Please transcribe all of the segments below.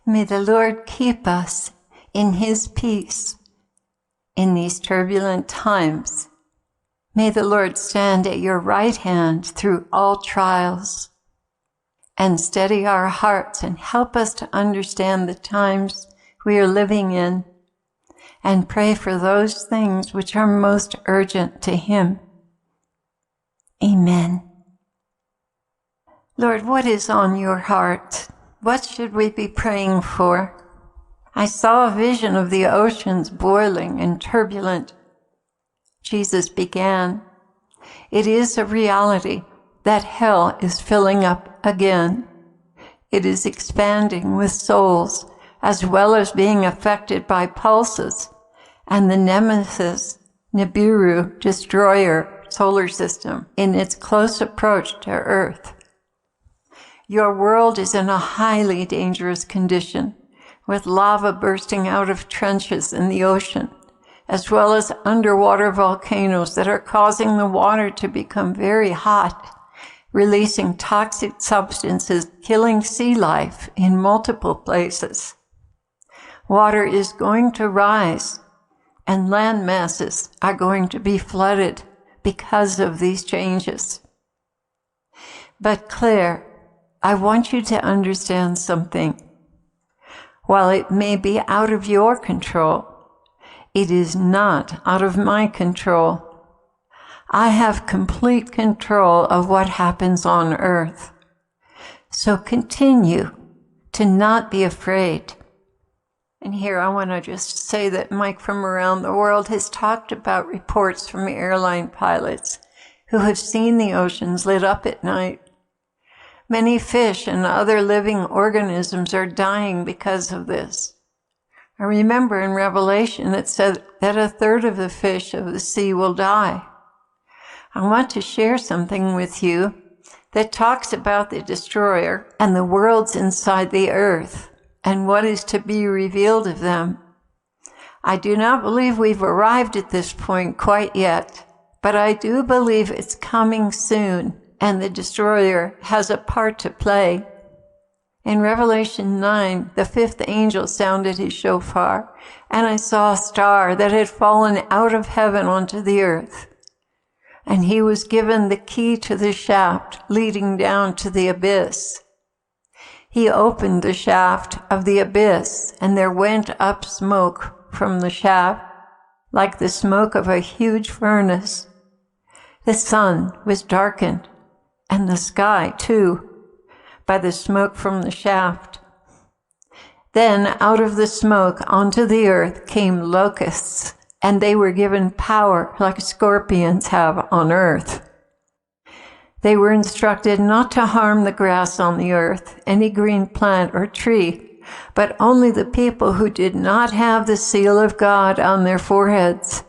May the Lord keep us in his peace in these turbulent times. May the Lord stand at your right hand through all trials and steady our hearts and help us to understand the times we are living in and pray for those things which are most urgent to him. Amen. Lord, what is on your heart? What should we be praying for? I saw a vision of the oceans boiling and turbulent. Jesus began, "It is a reality that hell is filling up again. It is expanding with souls as well as being affected by pulses and the nemesis Nibiru destroyer solar system in its close approach to Earth. Your world is in a highly dangerous condition, with lava bursting out of trenches in the ocean, as well as underwater volcanoes that are causing the water to become very hot, releasing toxic substances, killing sea life in multiple places. Water is going to rise, and land masses are going to be flooded because of these changes. But Claire, I want you to understand something. While it may be out of your control, it is not out of my control. I have complete control of what happens on earth. So continue to not be afraid. And here I want to just say that Mike from around the world has talked about reports from airline pilots who have seen the oceans lit up at night. Many fish and other living organisms are dying because of this. I remember in Revelation it said that 1/3 of the fish of the sea will die. I want to share something with you that talks about the destroyer and the worlds inside the earth and what is to be revealed of them. I do not believe we've arrived at this point quite yet, but I do believe it's coming soon. And the destroyer has a part to play. In Revelation 9, the 5th angel sounded his shofar, and I saw a star that had fallen out of heaven onto the earth. And he was given the key to the shaft leading down to the abyss. He opened the shaft of the abyss, and there went up smoke from the shaft, like the smoke of a huge furnace. The sun was darkened, and the sky, too, by the smoke from the shaft. Then out of the smoke onto the earth came locusts, and they were given power like scorpions have on earth. They were instructed not to harm the grass on the earth, any green plant or tree, but only the people who did not have the seal of God on their foreheads.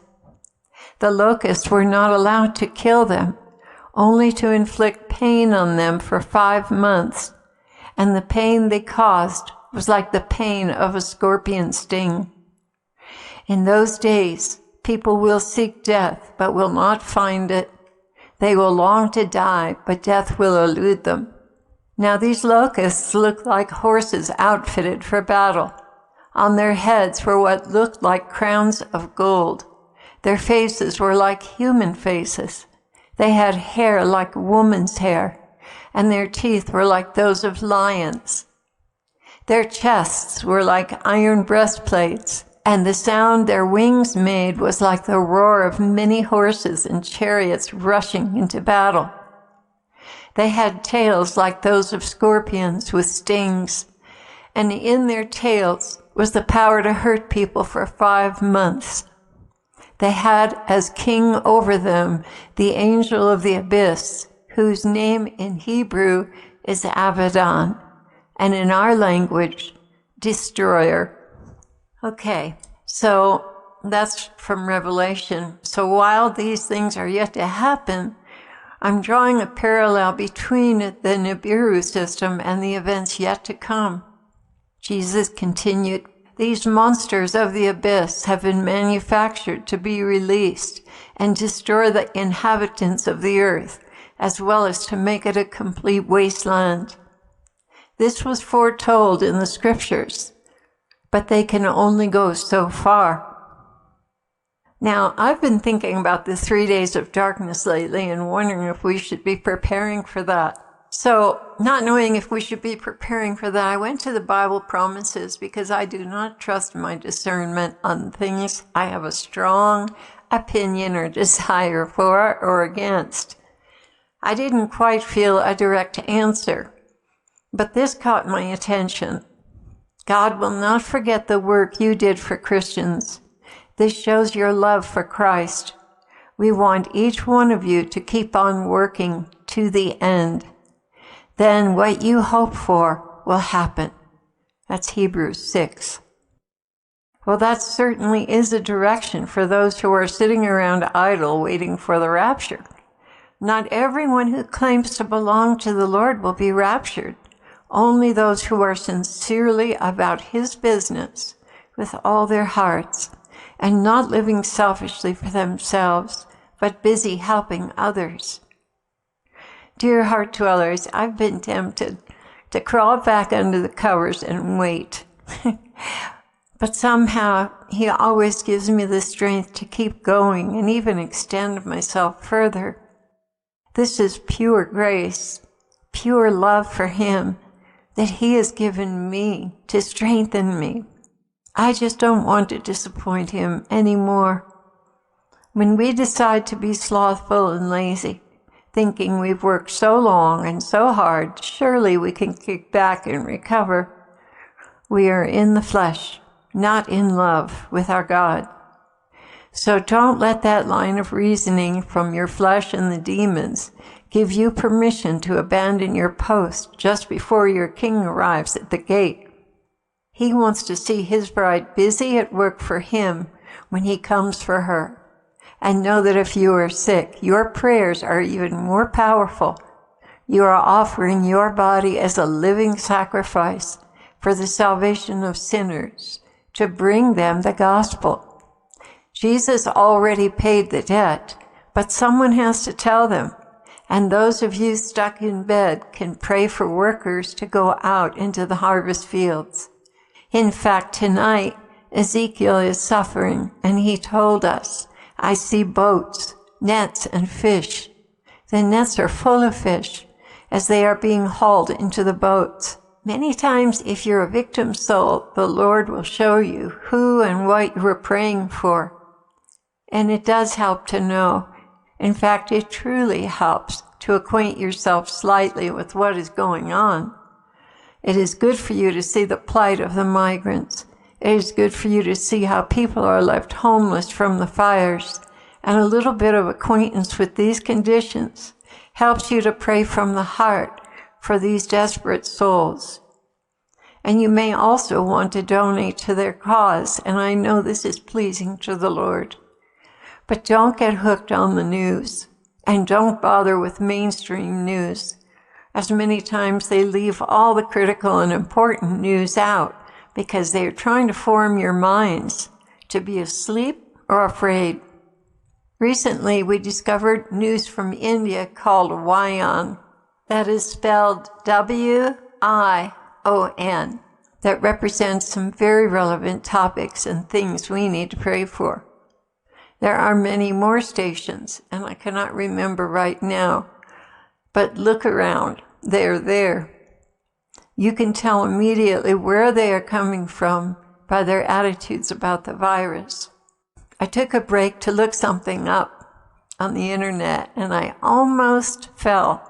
The locusts were not allowed to kill them, only to inflict pain on them for 5 months, and the pain they caused was like the pain of a scorpion sting. In those days, people will seek death, but will not find it. They will long to die, but death will elude them. Now these locusts looked like horses outfitted for battle. On their heads were what looked like crowns of gold. Their faces were like human faces. They had hair like woman's hair, and their teeth were like those of lions. Their chests were like iron breastplates, and the sound their wings made was like the roar of many horses and chariots rushing into battle. They had tails like those of scorpions with stings, and in their tails was the power to hurt people for 5 months. They had as king over them the angel of the abyss, whose name in Hebrew is Abaddon, and in our language, destroyer. Okay, so that's from Revelation. So while these things are yet to happen, I'm drawing a parallel between the Nibiru system and the events yet to come. Jesus continued, "These monsters of the abyss have been manufactured to be released and destroy the inhabitants of the earth, as well as to make it a complete wasteland. This was foretold in the scriptures, but they can only go so far. Now, I've been thinking about the 3 days of darkness lately and wondering if we should be preparing for that. So, not knowing if we should be preparing for that, I went to the Bible promises because I do not trust my discernment on things I have a strong opinion or desire for or against. I didn't quite feel a direct answer, but this caught my attention. God will not forget the work you did for Christians. This shows your love for Christ. We want each one of you to keep on working to the end. Then what you hope for will happen. That's Hebrews 6. Well, that certainly is a direction for those who are sitting around idle waiting for the rapture. Not everyone who claims to belong to the Lord will be raptured. Only those who are sincerely about His business with all their hearts and not living selfishly for themselves, but busy helping others. Dear heart dwellers, I've been tempted to crawl back under the covers and wait. But somehow He always gives me the strength to keep going and even extend myself further. This is pure grace, pure love for Him that He has given me to strengthen me. I just don't want to disappoint Him anymore. When we decide to be slothful and lazy, thinking we've worked so long and so hard, surely we can kick back and recover. We are in the flesh, not in love with our God. So don't let that line of reasoning from your flesh and the demons give you permission to abandon your post just before your King arrives at the gate. He wants to see His bride busy at work for Him when He comes for her. And know that if you are sick, your prayers are even more powerful. You are offering your body as a living sacrifice for the salvation of sinners, to bring them the gospel. Jesus already paid the debt, but someone has to tell them. And those of you stuck in bed can pray for workers to go out into the harvest fields. In fact, tonight, Ezekiel is suffering, and he told us, I see boats, nets, and fish. The nets are full of fish as they are being hauled into the boats. Many times, if you're a victim soul, the Lord will show you who and what you were praying for. And it does help to know. In fact, it truly helps to acquaint yourself slightly with what is going on. It is good for you to see the plight of the migrants. It is good for you to see how people are left homeless from the fires, and a little bit of acquaintance with these conditions helps you to pray from the heart for these desperate souls. And you may also want to donate to their cause, and I know this is pleasing to the Lord. But don't get hooked on the news, and don't bother with mainstream news, as many times they leave all the critical and important news out, because they are trying to form your minds to be asleep or afraid. Recently, we discovered news from India called Wion, that is spelled W-I-O-N, that represents some very relevant topics and things we need to pray for. There are many more stations, and I cannot remember right now, but look around, they're there. You can tell immediately where they are coming from by their attitudes about the virus. I took a break to look something up on the internet, and I almost fell.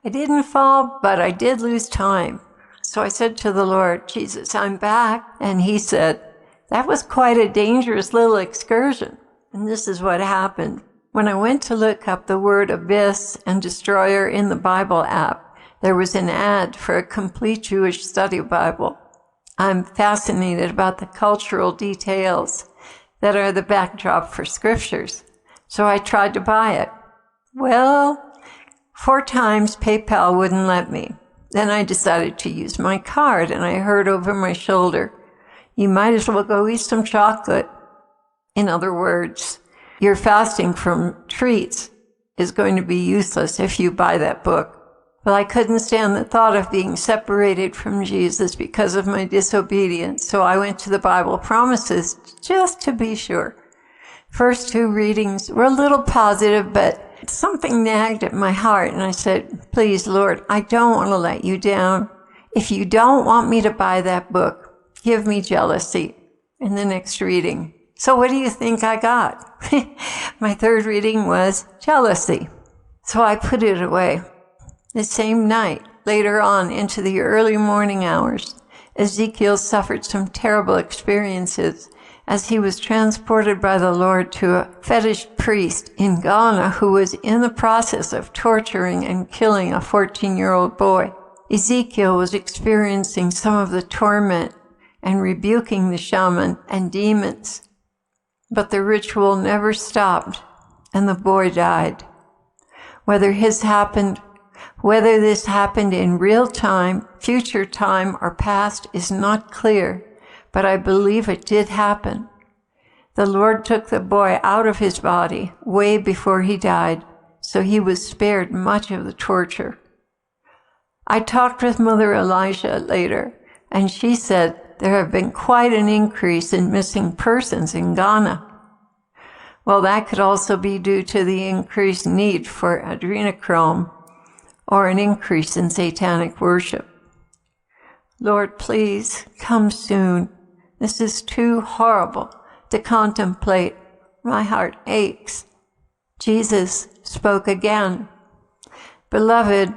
I didn't fall, but I did lose time. So I said to the Lord, Jesus, I'm back. And He said, that was quite a dangerous little excursion. And this is what happened. When I went to look up the word abyss and destroyer in the Bible app, there was an ad for a complete Jewish study Bible. I'm fascinated about the cultural details that are the backdrop for scriptures. So I tried to buy it. Well, 4 times PayPal wouldn't let me. Then I decided to use my card, and I heard over my shoulder, you might as well go eat some chocolate. In other words, your fasting from treats is going to be useless if you buy that book. Well, I couldn't stand the thought of being separated from Jesus because of my disobedience, so I went to the Bible promises just to be sure. First two readings were a little positive, but something nagged at my heart, and I said, please, Lord, I don't want to let you down. If you don't want me to buy that book, give me jealousy in the next reading. So what do you think I got? My third reading was jealousy. So I put it away. The same night, later on into the early morning hours, Ezekiel suffered some terrible experiences as he was transported by the Lord to a fetish priest in Ghana who was in the process of torturing and killing a 14-year-old boy. Ezekiel was experiencing some of the torment and rebuking the shaman and demons. But the ritual never stopped, and the boy died. Whether this happened in real time, future time, or past is not clear, but I believe it did happen. The Lord took the boy out of his body way before he died, so he was spared much of the torture. I talked with Mother Elijah later, and she said there have been quite an increase in missing persons in Ghana. Well, that could also be due to the increased need for adrenochrome or an increase in satanic worship. Lord, please come soon. This is too horrible to contemplate. My heart aches. Jesus spoke again. Beloved,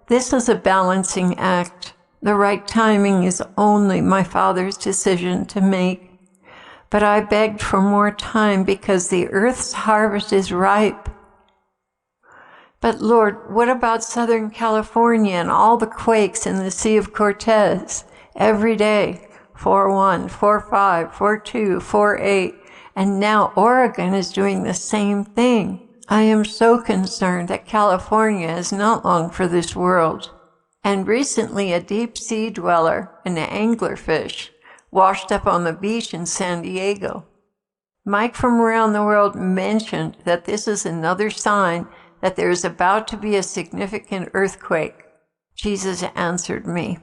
this is a balancing act. The right timing is only my Father's decision to make. But I begged for more time because the earth's harvest is ripe. But Lord, what about Southern California and all the quakes in the Sea of Cortez every day? 4-1, 4-5, 4-2, 4-8, and now Oregon is doing the same thing. I am so concerned that California is not long for this world. And recently a deep sea dweller, an anglerfish, washed up on the beach in San Diego. Mike from around the world mentioned that this is another sign that there is about to be a significant earthquake. Jesus answered me,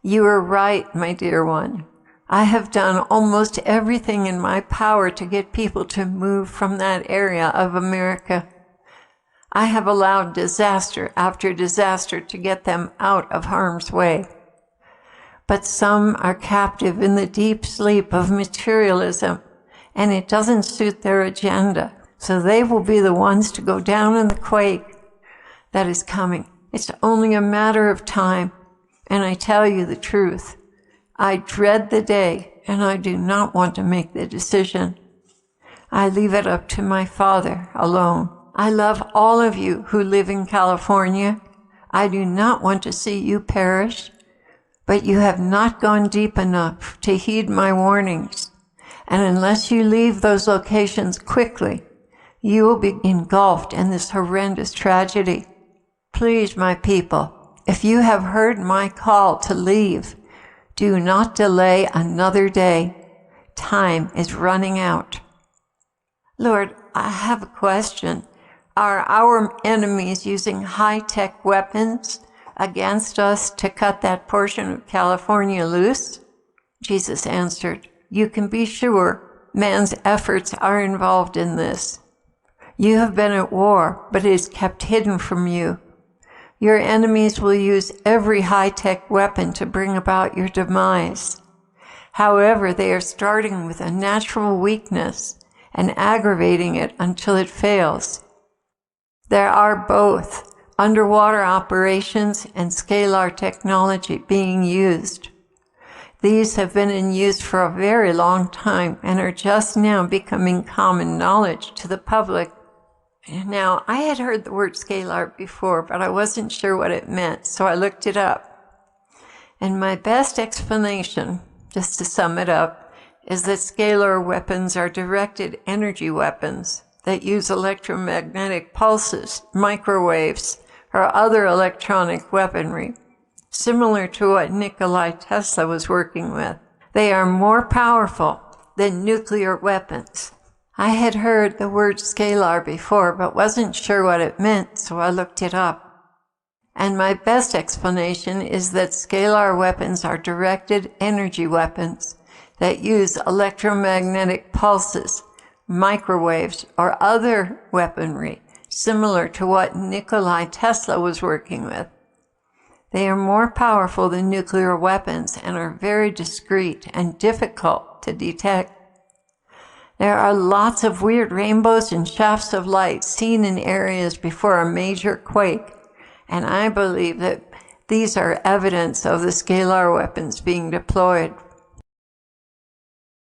"You are right, my dear one. I have done almost everything in my power to get people to move from that area of America. I have allowed disaster after disaster to get them out of harm's way. But some are captive in the deep sleep of materialism, and it doesn't suit their agenda. So they will be the ones to go down in the quake that is coming. It's only a matter of time. And I tell you the truth. I dread the day, and I do not want to make the decision. I leave it up to my Father alone. I love all of you who live in California. I do not want to see you perish, but you have not gone deep enough to heed my warnings. And unless you leave those locations quickly, you will be engulfed in this horrendous tragedy. Please, my people, if you have heard my call to leave, do not delay another day. Time is running out." Lord, I have a question. Are our enemies using high-tech weapons against us to cut that portion of California loose? Jesus answered, "You can be sure man's efforts are involved in this. You have been at war, but it is kept hidden from you. Your enemies will use every high-tech weapon to bring about your demise. However, they are starting with a natural weakness and aggravating it until it fails. There are both underwater operations and scalar technology being used. These have been in use for a very long time and are just now becoming common knowledge to the public. Now, I had heard the word scalar before, but I wasn't sure what it meant, so I looked it up. And my best explanation, just to sum it up, is that scalar weapons are directed energy weapons that use electromagnetic pulses, microwaves, or other electronic weaponry, similar to what Nikola Tesla was working with. They are more powerful than nuclear weapons. I had heard the word scalar before, but wasn't sure what it meant, so I looked it up. And my best explanation is that scalar weapons are directed energy weapons that use electromagnetic pulses, microwaves, or other weaponry similar to what Nikola Tesla was working with. They are more powerful than nuclear weapons and are very discreet and difficult to detect. There are lots of weird rainbows and shafts of light seen in areas before a major quake, and I believe that these are evidence of the scalar weapons being deployed